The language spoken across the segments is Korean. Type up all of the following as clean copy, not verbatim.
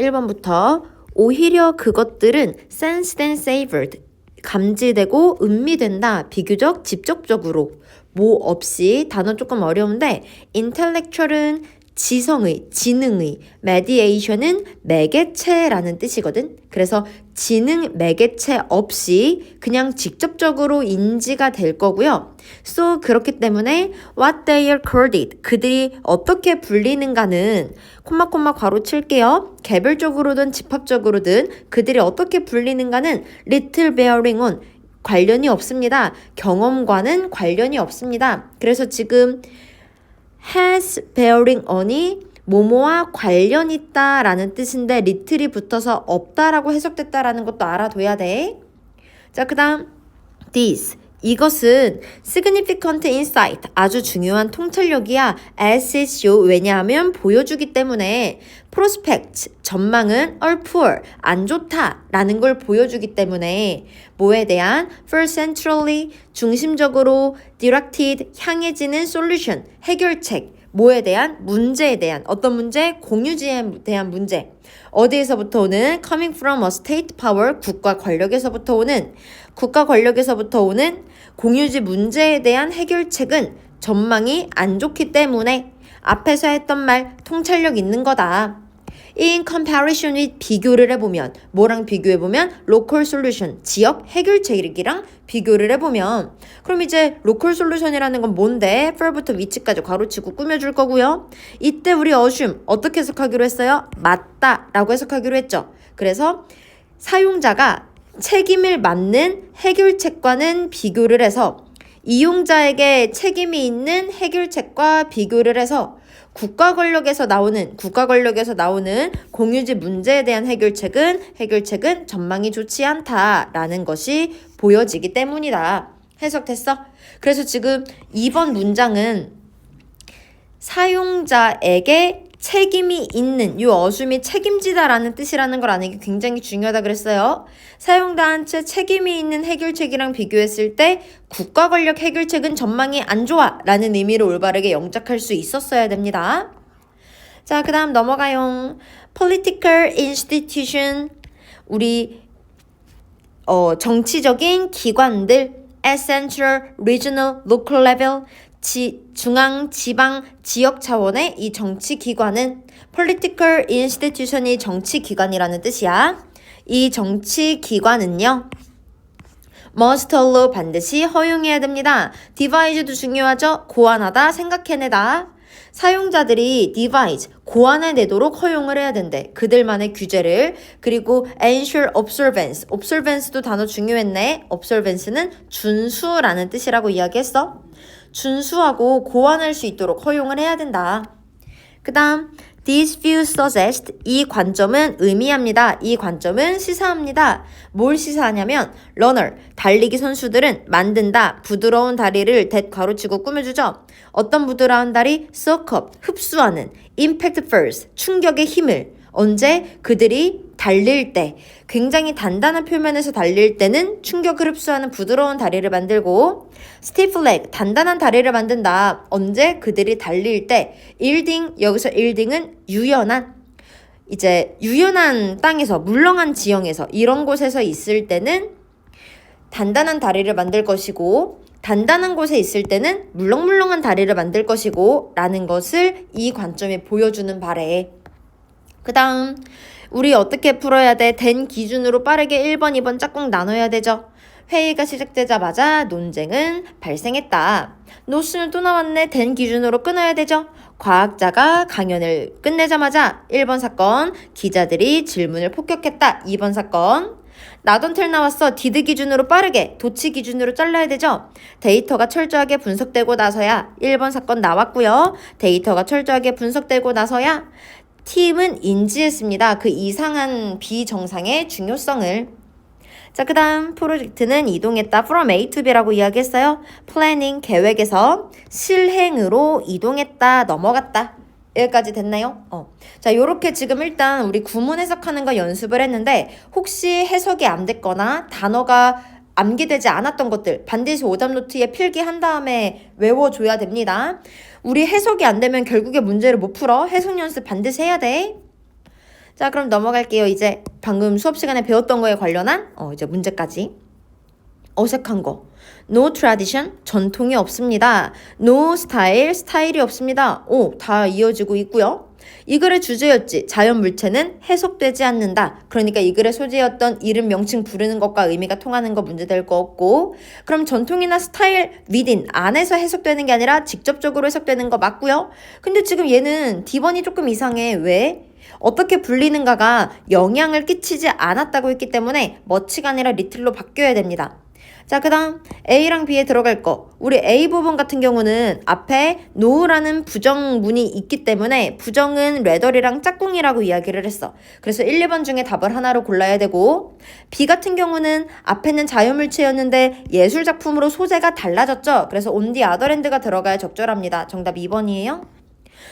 1번부터 오히려 그것들은 sensed and savored 감지되고 음미된다. 비교적 직접적으로 뭐 없이 단어 조금 어려운데 intellectual은 지성의, 지능의, mediation은 매개체라는 뜻이거든. 그래서 지능 매개체 없이 그냥 직접적으로 인지가 될 거고요. So 그렇기 때문에 what they are called it 그들이 어떻게 불리는가는 콤마 괄호 칠게요. 개별적으로든 집합적으로든 그들이 어떻게 불리는가는 little bearing on 관련이 없습니다. 경험과는 관련이 없습니다. 그래서 지금 has bearing on이 뭐뭐와 관련 있다라는 뜻인데 little이 붙어서 없다라고 해석됐다라는 것도 알아둬야 돼. 자, 그 다음 this 이것은 significant insight 아주 중요한 통찰력이야. as it show 왜냐하면 보여주기 때문에 prospect 전망은 are poor 안 좋다라는 걸 보여주기 때문에 뭐에 대한 first centrally 중심적으로 directed 향해지는 solution 해결책 뭐에 대한 문제에 대한 어떤 문제 공유지에 대한 문제 어디에서부터 오는 coming from a state power 국가 권력에서부터 오는 공유지 문제에 대한 해결책은 전망이 안 좋기 때문에 앞에서 했던 말 통찰력 있는 거다. In comparison with 비교를 해보면 뭐랑 비교해보면 local solution 지역 해결책이랑 비교를 해보면 그럼 이제 local solution이라는 건 뭔데? for부터 which까지 괄호치고 꾸며줄 거고요. 이때 우리 assume 어떻게 해석하기로 했어요? 맞다 라고 해석하기로 했죠. 그래서 사용자가 책임을 맡는 해결책과는 비교를 해서 이용자에게 책임이 있는 해결책과 비교를 해서 국가 권력에서 나오는 공유지 문제에 대한 해결책은 전망이 좋지 않다라는 것이 보여지기 때문이다. 해석됐어? 그래서 지금 2번 문장은 사용자에게 책임이 있는 이 어순이 책임지다라는 뜻이라는 걸 아는 게 굉장히 중요하다 그랬어요. 사용자한테 책임이 있는 해결책이랑 비교했을 때 국가 권력 해결책은 전망이 안 좋아 라는 의미로 올바르게 영작할 수 있었어야 됩니다. 자, 그 다음 넘어가요. Political institution 우리 정치적인 기관들 at central, regional, local level 중앙, 지방, 지역 차원의 이 정치기관은 political institution이 정치기관이라는 뜻이야. 이 정치기관은요. must allow 반드시 허용해야 됩니다. devise도 중요하죠. 고안하다, 생각해내다. 사용자들이 devise, 고안해내도록 허용을 해야 된대. 그들만의 규제를. 그리고 ensure observance, observance도 단어 중요했네. observance는 준수라는 뜻이라고 이야기했어. 준수하고 고안할 수 있도록 허용을 해야 된다. 그 다음 This view suggests 이 관점은 의미합니다. 이 관점은 시사합니다. 뭘 시사하냐면 runner, 달리기 선수들은 만든다. 부드러운 다리를 괄호치고 꾸며주죠. 어떤 부드러운 다리? soak up, 흡수하는 impact force, 충격의 힘을 언제? 그들이 달릴 때 굉장히 단단한 표면에서 달릴 때는 충격을 흡수하는 부드러운 다리를 만들고 stiff leg, 단단한 다리를 만든다. 언제? 그들이 달릴 때 yielding, 여기서 yielding은 유연한 땅에서 물렁한 지형에서 이런 곳에서 있을 때는 단단한 다리를 만들 것이고 단단한 곳에 있을 때는 물렁물렁한 다리를 만들 것이고 라는 것을 이 관점에 보여주는 바래. 그 다음 우리 어떻게 풀어야 돼? 된 기준으로 빠르게 1번, 2번 짝꿍 나눠야 되죠. 회의가 시작되자마자 논쟁은 발생했다. 노스는 또 나왔네. 된 기준으로 끊어야 되죠. 과학자가 강연을 끝내자마자 1번 사건, 기자들이 질문을 폭격했다. 2번 사건. 나돈텔 나왔어. 디드 기준으로 빠르게, 도치 기준으로 잘라야 되죠. 데이터가 철저하게 분석되고 나서야 1번 사건 나왔고요. 데이터가 철저하게 분석되고 나서야 팀은 인지했습니다. 그 이상한 비정상의 중요성을. 자, 그 다음 프로젝트는 이동했다. From A to B라고 이야기했어요. 플래닝, 계획에서 실행으로 이동했다, 넘어갔다. 여기까지 됐나요? 자, 요렇게 지금 일단 우리 구문 해석하는 거 연습을 했는데 혹시 해석이 안 됐거나 단어가 암기되지 않았던 것들 반드시 오답 노트에 필기한 다음에 외워줘야 됩니다. 우리 해석이 안 되면 결국에 문제를 못 풀어. 해석 연습 반드시 해야 돼. 자, 그럼 넘어갈게요. 이제 방금 수업 시간에 배웠던 거에 관련한 이제 문제까지. 어색한 거. No tradition, 전통이 없습니다. No style, 스타일이 없습니다. 다 이어지고 있고요. 이 글의 주제였지. 자연 물체는 해석되지 않는다. 그러니까 이 글의 소재였던 이름, 명칭 부르는 것과 의미가 통하는 거 문제될 거 없고, 그럼 전통이나 스타일, within, 안에서 해석되는 게 아니라 직접적으로 해석되는 거 맞고요. 근데 지금 얘는 D번이 조금 이상해. 왜? 어떻게 불리는가가 영향을 끼치지 않았다고 했기 때문에 much가 아니라 little로 바뀌어야 됩니다. 자, 그 다음 A랑 B에 들어갈 거. 우리 A 부분 같은 경우는 앞에 no라는 부정문이 있기 때문에 부정은 rather이랑 짝꿍이라고 이야기를 했어. 그래서 1, 2번 중에 답을 하나로 골라야 되고, B 같은 경우는 앞에는 자연물체였는데 예술작품으로 소재가 달라졌죠. 그래서 on the other hand가 들어가야 적절합니다. 정답 2번이에요.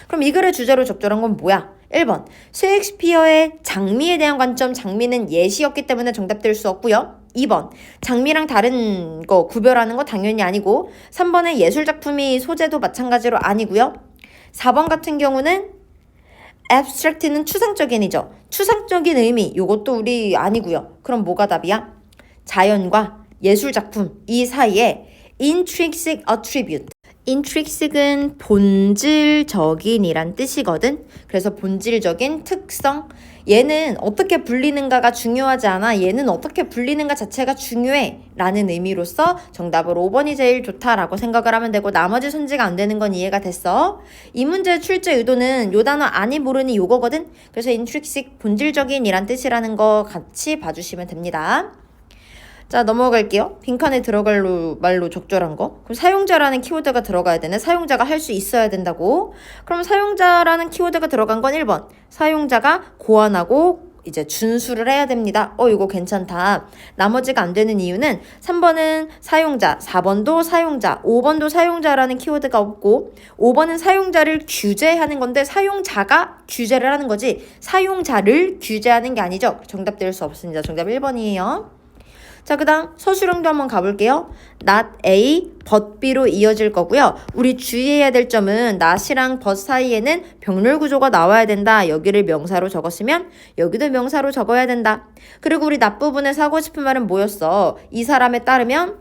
그럼 이 글의 주제로 적절한 건 뭐야? 1번 셰익스피어의 장미에 대한 관점, 장미는 예시였기 때문에 정답 될 수 없고요. 2번 장미랑 다른 거 구별하는 거 당연히 아니고, 3번의 예술작품이 소재도 마찬가지로 아니고요. 4번 같은 경우는 abstract는 추상적인이죠. 추상적인 의미, 요것도 우리 아니고요. 그럼 뭐가 답이야? 자연과 예술작품 이 사이에 intrinsic attribute, intrinsic은 본질적인이란 뜻이거든. 그래서 본질적인 특성, 얘는 어떻게 불리는가가 중요하지 않아. 얘는 어떻게 불리는가 자체가 중요해 라는 의미로서 정답으로 5번이 제일 좋다라고 생각을 하면 되고, 나머지 손지가 안 되는 건 이해가 됐어. 이 문제의 출제 의도는 요 단어 아니 모르니 요거거든. 그래서 intrinsic, 본질적인이란 뜻이라는 거 같이 봐주시면 됩니다. 자, 넘어갈게요. 빈칸에 들어갈 말로 적절한 거. 그럼 사용자라는 키워드가 들어가야 되네. 사용자가 할 수 있어야 된다고. 그럼 사용자라는 키워드가 들어간 건 1번. 사용자가 고안하고 이제 준수를 해야 됩니다. 이거 괜찮다. 나머지가 안 되는 이유는 3번은 사용자, 4번도 사용자, 5번도 사용자라는 키워드가 없고, 5번은 사용자를 규제하는 건데 사용자가 규제를 하는 거지 사용자를 규제하는 게 아니죠. 정답 될 수 없습니다. 정답 1번이에요. 자, 그 다음 서술형도 한번 가볼게요. not A, but B로 이어질 거고요. 우리 주의해야 될 점은 not이랑 but 사이에는 병렬 구조가 나와야 된다. 여기를 명사로 적었으면 여기도 명사로 적어야 된다. 그리고 우리 not 부분에서 하고 싶은 말은 뭐였어? 이 사람에 따르면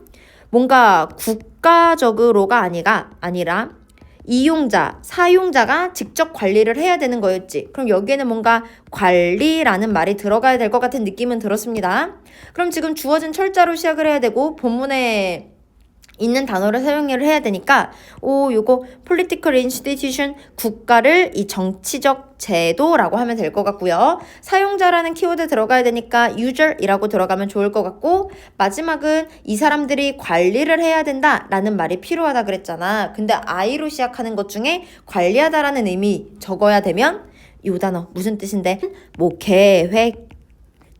뭔가 국가적으로가 아니라 이용자, 사용자가 직접 관리를 해야 되는 거였지. 그럼 여기에는 뭔가 관리라는 말이 들어가야 될 것 같은 느낌은 들었습니다. 그럼 지금 주어진 철자로 시작을 해야 되고 본문에 있는 단어를 사용을 해야 되니까 요거 political institution, 국가를 이 정치적 제도라고 하면 될 것 같고요. 사용자라는 키워드 들어가야 되니까 user이라고 들어가면 좋을 것 같고, 마지막은 이 사람들이 관리를 해야 된다라는 말이 필요하다 그랬잖아. 근데 I로 시작하는 것 중에 관리하다라는 의미 적어야 되면 이 단어 무슨 뜻인데? 뭐 계획,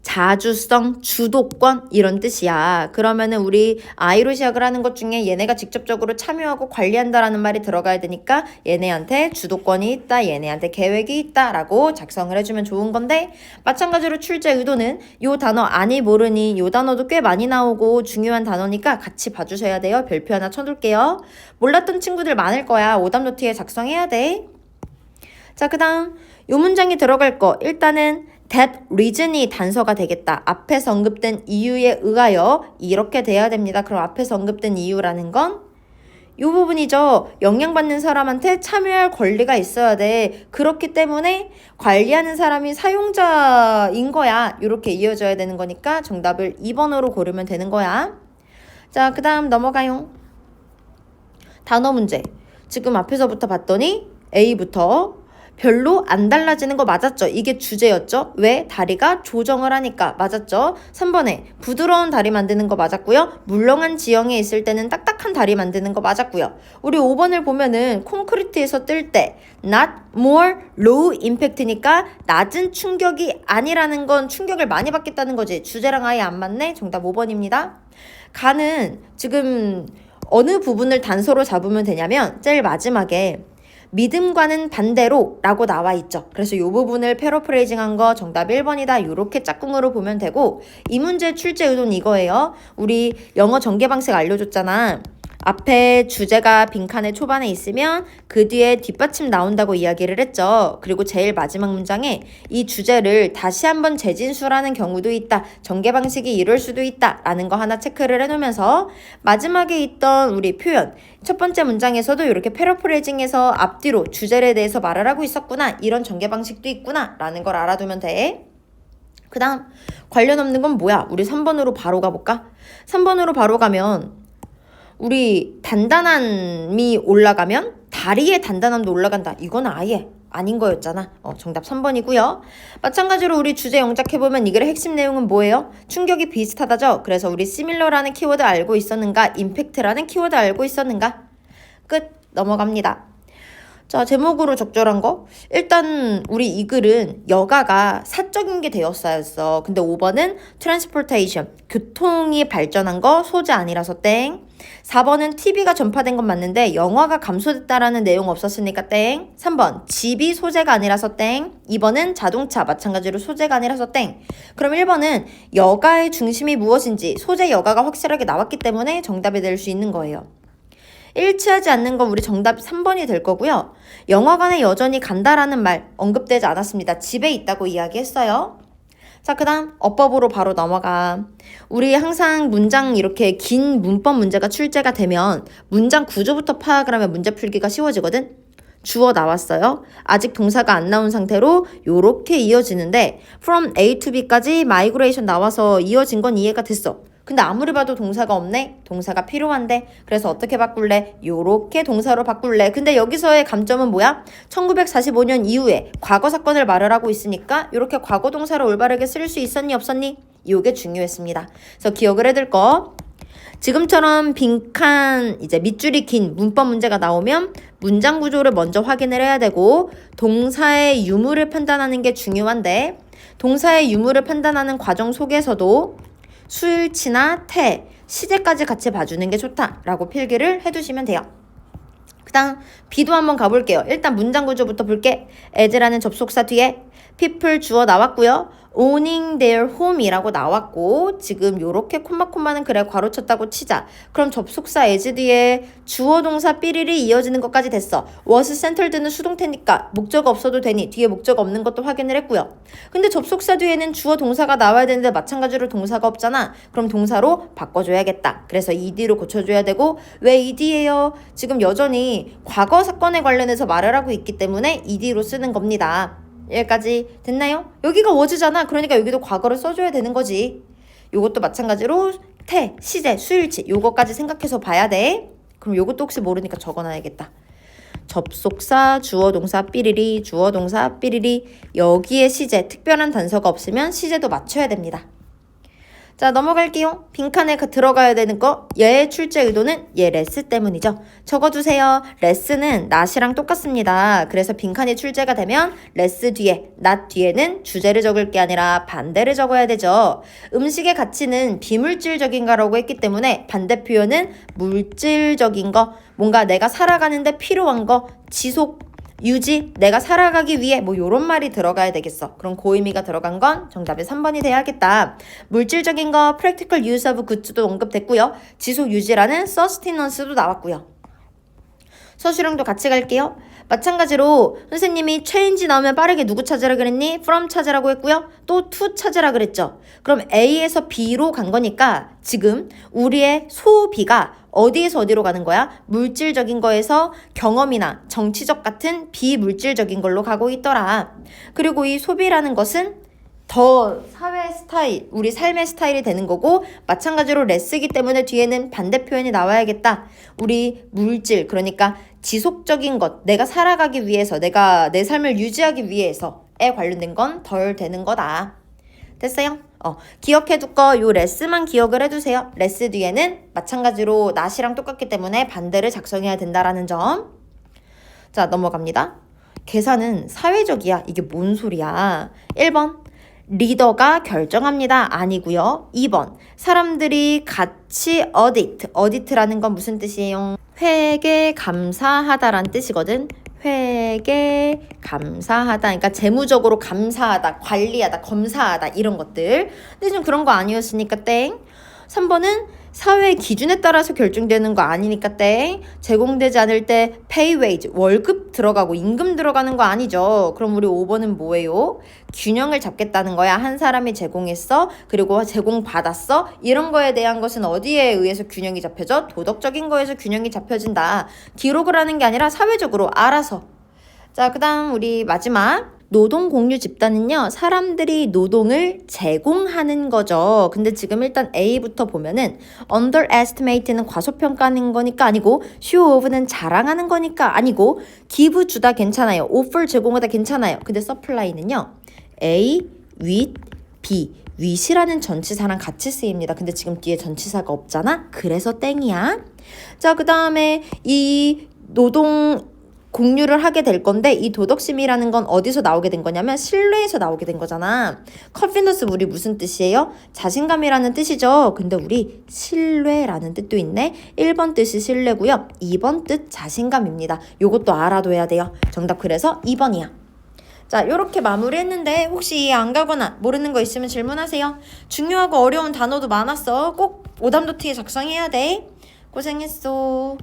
자주성, 주도권 이런 뜻이야. 그러면은 우리 I로 시작을 하는 것 중에 얘네가 직접적으로 참여하고 관리한다라는 말이 들어가야 되니까 얘네한테 주도권이 있다, 얘네한테 계획이 있다라고 작성을 해주면 좋은 건데, 마찬가지로 출제 의도는 요 단어 아니 모르니 요 단어도 꽤 많이 나오고 중요한 단어니까 같이 봐주셔야 돼요. 별표 하나 쳐둘게요. 몰랐던 친구들 많을 거야. 오답 노트에 작성해야 돼. 자, 그 다음 요 문장에 들어갈 거, 일단은 that reason이 단서가 되겠다. 앞에서 언급된 이유에 의하여 이렇게 돼야 됩니다. 그럼 앞에서 언급된 이유라는 건 이 부분이죠. 영향받는 사람한테 참여할 권리가 있어야 돼. 그렇기 때문에 관리하는 사람이 사용자인 거야. 이렇게 이어져야 되는 거니까 정답을 2번으로 고르면 되는 거야. 자, 그 다음 넘어가요. 단어 문제. 지금 앞에서부터 봤더니 A부터 별로 안 달라지는 거 맞았죠? 이게 주제였죠? 왜? 다리가 조정을 하니까 맞았죠? 3번에 부드러운 다리 만드는 거 맞았고요. 물렁한 지형에 있을 때는 딱딱한 다리 만드는 거 맞았고요. 우리 5번을 보면은 콘크리트에서 뜰 때 not more low impact니까 낮은 충격이 아니라는 건 충격을 많이 받겠다는 거지. 주제랑 아예 안 맞네? 정답 5번입니다. 가는 지금 어느 부분을 단서로 잡으면 되냐면 제일 마지막에 믿음과는 반대로 라고 나와 있죠. 그래서 이 부분을 패러프레이징한 거 정답 1번이다. 이렇게 짝꿍으로 보면 되고, 이 문제 출제 의도는 이거예요. 우리 영어 전개 방식 알려줬잖아. 앞에 주제가 빈칸의 초반에 있으면 그 뒤에 뒷받침 나온다고 이야기를 했죠. 그리고 제일 마지막 문장에 이 주제를 다시 한번 재진술하는 경우도 있다. 전개 방식이 이럴 수도 있다. 라는 거 하나 체크를 해놓으면서 마지막에 있던 우리 표현 첫 번째 문장에서도 이렇게 패러프레이징해서 앞뒤로 주제에 대해서 말을 하고 있었구나. 이런 전개 방식도 있구나. 라는 걸 알아두면 돼. 그 다음 관련 없는 건 뭐야? 우리 3번으로 바로 가볼까? 3번으로 바로 가면 우리 단단함이 올라가면 다리의 단단함도 올라간다. 이건 아예 아닌 거였잖아. 정답 3번이고요. 마찬가지로 우리 주제 영작해보면 이 글의 핵심 내용은 뭐예요? 충격이 비슷하다죠? 그래서 우리 similar라는 키워드 알고 있었는가? impact라는 키워드 알고 있었는가? 끝. 넘어갑니다. 자, 제목으로 적절한 거. 일단 우리 이 글은 여가가 사적인 게 되었어요. 근데 5번은 transportation, 교통이 발전한 거 소재 아니라서 땡. 4번은 TV가 전파된 건 맞는데 영화가 감소됐다라는 내용 없었으니까 땡. 3번 집이 소재가 아니라서 땡. 2번은 자동차 마찬가지로 소재가 아니라서 땡. 그럼 1번은 여가의 중심이 무엇인지 소재 여가가 확실하게 나왔기 때문에 정답이 될 수 있는 거예요. 일치하지 않는 건 우리 정답 3번이 될 거고요. 영화관에 여전히 간다라는 말 언급되지 않았습니다. 집에 있다고 이야기했어요. 자, 그 다음 어법으로 바로 넘어가. 우리 항상 문장 이렇게 긴 문법 문제가 출제가 되면 문장 구조부터 파악을 하면 문제 풀기가 쉬워지거든. 주어 나왔어요. 아직 동사가 안 나온 상태로 요렇게 이어지는데 from A to B까지 migration 나와서 이어진 건 이해가 됐어. 근데 아무리 봐도 동사가 없네? 동사가 필요한데? 그래서 어떻게 바꿀래? 요렇게 동사로 바꿀래? 근데 여기서의 감점은 뭐야? 1945년 이후에 과거 사건을 말을 하고 있으니까 요렇게 과거 동사를 올바르게 쓸 수 있었니 없었니? 요게 중요했습니다. 그래서 기억을 해둘 거. 지금처럼 빈칸 이제 밑줄이 긴 문법 문제가 나오면 문장 구조를 먼저 확인을 해야 되고 동사의 유무를 판단하는 게 중요한데 동사의 유무를 판단하는 과정 속에서도 수일치나 태, 시제까지 같이 봐주는 게 좋다라고 필기를 해두시면 돼요. 그 다음 B도 한번 가볼게요. 일단 문장 구조부터 볼게. as라는 접속사 뒤에 people 주어 나왔고요. owning their home이라고 나왔고 지금 요렇게 콤마콤마는 그래 괄호쳤다고 치자. 그럼 접속사 as 뒤에 주어 동사 삐리리 이어지는 것까지 됐어. was centered는 수동태니까 목적 없어도 되니 뒤에 목적 없는 것도 확인을 했고요. 근데 접속사 뒤에는 주어 동사가 나와야 되는데 마찬가지로 동사가 없잖아. 그럼 동사로 바꿔줘야겠다. 그래서 ed로 고쳐줘야 되고 왜 ed예요? 지금 여전히 과거 사건에 관련해서 말을 하고 있기 때문에 ed로 쓰는 겁니다. 여기까지 됐나요? 여기가 was잖아. 그러니까 여기도 과거를 써줘야 되는 거지. 요것도 마찬가지로 태, 시제, 수일치 요거까지 생각해서 봐야 돼. 그럼 요것도 혹시 모르니까 적어놔야겠다. 접속사, 주어 동사 삐리리, 주어 동사 삐리리 여기에 시제, 특별한 단서가 없으면 시제도 맞춰야 됩니다. 자, 넘어갈게요. 빈칸에 들어가야 되는 거. 얘의 출제 의도는 얘 레스 때문이죠. 적어두세요. 레스는 not이랑 똑같습니다. 그래서 빈칸이 출제가 되면 레스 뒤에, not 뒤에는 주제를 적을 게 아니라 반대를 적어야 되죠. 음식의 가치는 비물질적인 거라고 했기 때문에 반대 표현은 물질적인 거, 뭔가 내가 살아가는데 필요한 거, 지속, 유지, 내가 살아가기 위해 뭐 요런 말이 들어가야 되겠어. 그럼 고의미가 들어간 건 정답이 3번이 돼야겠다. 물질적인 거 practical use of goods도 언급됐고요. 지속 유지라는 sustenance도 나왔고요. 서술형도 같이 갈게요. 마찬가지로 선생님이 change 나오면 빠르게 누구 찾으라 그랬니? from 찾으라고 했고요. 또 to 찾으라 그랬죠. 그럼 A에서 B로 간 거니까 지금 우리의 소비가 어디에서 어디로 가는 거야? 물질적인 거에서 경험이나 정치적 같은 비물질적인 걸로 가고 있더라. 그리고 이 소비라는 것은 더 사회 스타일, 우리 삶의 스타일이 되는 거고 마찬가지로 레스기 때문에 뒤에는 반대 표현이 나와야겠다. 우리 물질, 그러니까 지속적인 것, 내가 살아가기 위해서, 내가 내 삶을 유지하기 위해서에 관련된 건 덜 되는 거다. 됐어요? 기억해둘 거 요 레스만 기억을 해두세요. 레스 뒤에는 마찬가지로 not이랑 똑같기 때문에 반대를 작성해야 된다라는 점. 자, 넘어갑니다. 계산은 사회적이야. 이게 뭔 소리야? 1번 리더가 결정합니다. 아니고요. 2번 사람들이 같이 어디트라는 건 무슨 뜻이에요? 회계 감사하다란 뜻이거든. 회계 감사하다. 그러니까 재무적으로 감사하다, 관리하다, 검사하다 이런 것들. 근데 좀 그런 거 아니었으니까 땡. 3번은 사회 기준에 따라서 결정되는 거 아니니까 땡. 제공되지 않을 때 pay wage, 월급 들어가고 임금 들어가는 거 아니죠. 그럼 우리 5번은 뭐예요? 균형을 잡겠다는 거야. 한 사람이 제공했어. 그리고 제공받았어. 이런 거에 대한 것은 어디에 의해서 균형이 잡혀져? 도덕적인 거에서 균형이 잡혀진다. 기록을 하는 게 아니라 사회적으로 알아서. 자, 그 다음 우리 마지막. 노동 공유 집단은요, 사람들이 노동을 제공하는 거죠. 근데 지금 일단 A부터 보면은 underestimate는 과소평가하는 거니까 아니고 show off는 자랑하는 거니까 아니고 give 주다 괜찮아요. offer 제공하다 괜찮아요. 근데 supply는요, A, with, B, with이라는 전치사랑 같이 쓰입니다. 근데 지금 뒤에 전치사가 없잖아? 그래서 땡이야. 자, 그 다음에 이 노동 공유를 하게 될 건데 이 도덕심이라는 건 어디서 나오게 된 거냐면 신뢰에서 나오게 된 거잖아. confidence 우리 무슨 뜻이에요? 자신감이라는 뜻이죠. 근데 우리 신뢰라는 뜻도 있네. 1번 뜻이 신뢰고요. 2번 뜻 자신감입니다. 요것도 알아둬야 돼요. 정답 그래서 2번이야. 자, 요렇게 마무리했는데 혹시 이해 안 가거나 모르는 거 있으면 질문하세요. 중요하고 어려운 단어도 많았어. 꼭 오답노트에 작성해야 돼. 고생했어.